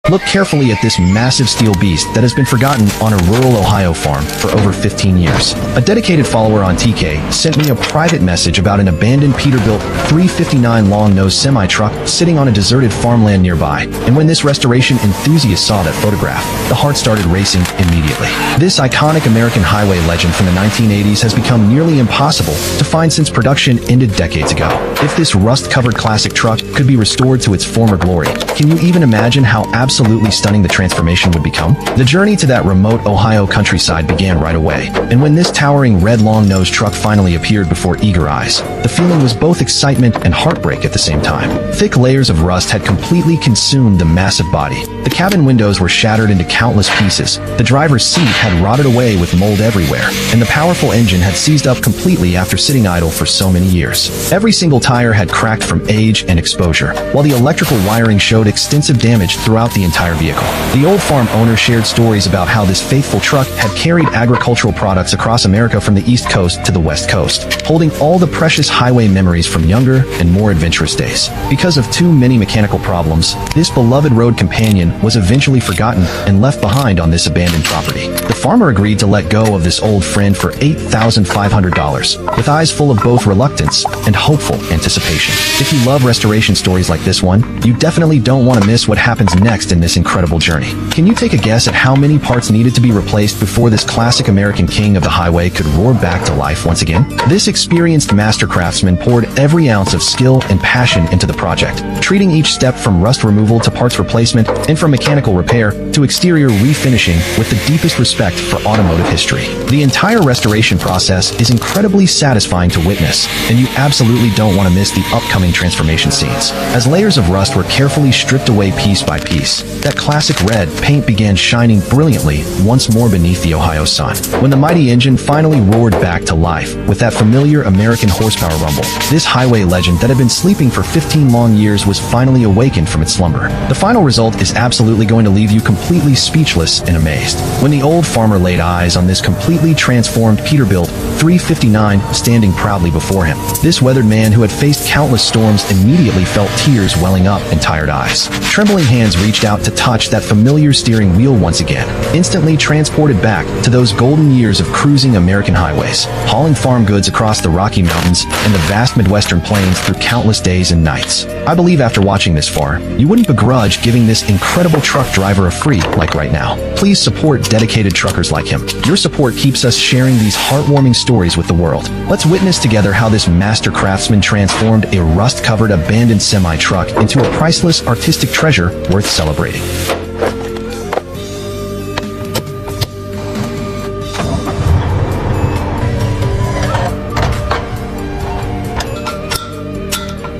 Look carefully at this massive steel beast that has been forgotten on a rural Ohio farm for over 15 years. A dedicated follower on TK sent me a private message about an abandoned Peterbilt 359 long-nose semi-truck sitting on a deserted farmland nearby. And when this restoration enthusiast saw that photograph, the heart started racing immediately. This iconic American highway legend from the 1980s has become nearly impossible to find since production ended decades ago. If this rust-covered classic truck could be restored to its former glory, can you even imagine how absolutely stunning the transformation would become? The journey to that remote Ohio countryside began right away, and when this towering red long-nosed truck finally appeared before eager eyes, the feeling was both excitement and heartbreak at the same time. Thick layers of rust had completely consumed the massive body. The cabin windows were shattered into countless pieces, the driver's seat had rotted away with mold everywhere, and the powerful engine had seized up completely after sitting idle for so many years. Every single tire had cracked from age and exposure, while the electrical wiring showed extensive damage throughout the entire vehicle. The old farm owner shared stories about how this faithful truck had carried agricultural products across America from the East Coast to the West Coast, holding all the precious highway memories from younger and more adventurous days. Because of too many mechanical problems, this beloved road companion was eventually forgotten and left behind on this abandoned property. The farmer agreed to let go of this old friend for $8,500, with eyes full of both reluctance and hopeful anticipation. If you love restoration stories like this one, you definitely don't want to miss what happens next in this incredible journey. Can you take a guess at how many parts needed to be replaced before this classic American king of the highway could roar back to life once again? This experienced master craftsman poured every ounce of skill and passion into the project, treating each step from rust removal to parts replacement and from mechanical repair to exterior refinishing with the deepest respect for automotive history. The entire restoration process is incredibly satisfying to witness, and you absolutely don't want to miss the upcoming transformation scenes. As layers of rust were carefully stripped away piece by piece, that classic red paint began shining brilliantly once more beneath the Ohio sun. When the mighty engine finally roared back to life with that familiar American horsepower rumble, this highway legend that had been sleeping for 15 long years was finally awakened from its slumber. The final result is absolutely going to leave you completely speechless and amazed. When the old farmer laid eyes on this completely transformed Peterbilt 359 standing proudly before him, this weathered man who had faced countless storms immediately felt tears welling up in tired eyes. Trembling hands reached out to touch that familiar steering wheel once again, instantly transported back to those golden years of cruising American highways, hauling farm goods across the Rocky Mountains and the vast Midwestern plains through countless days and nights. I believe after watching this far, you wouldn't begrudge giving this incredible truck driver a free like right now. Please support dedicated truckers like him. Your support keeps us sharing these heartwarming stories with the world. Let's witness together how this master craftsman transformed a rust-covered abandoned semi-truck into a priceless artistic treasure worth celebrating.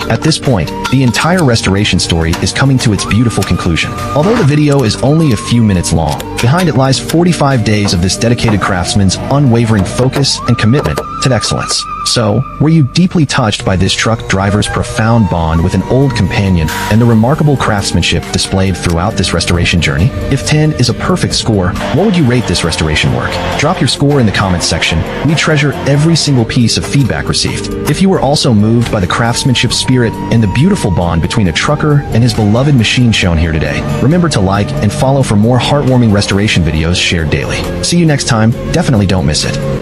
At this point, the entire restoration story is coming to its beautiful conclusion. Although the video is only a few minutes long, behind it lies 45 days of this dedicated craftsman's unwavering focus and commitment to excellence. So, were you deeply touched by this truck driver's profound bond with an old companion and the remarkable craftsmanship displayed throughout this restoration journey? If 10 is a perfect score, what would you rate this restoration work? Drop your score in the comments section. We treasure every single piece of feedback received. If you were also moved by the craftsmanship spirit and the beautiful bond between a trucker and his beloved machine shown here today, remember to like and follow for more heartwarming restoration videos shared daily. See you next time. Definitely don't miss it.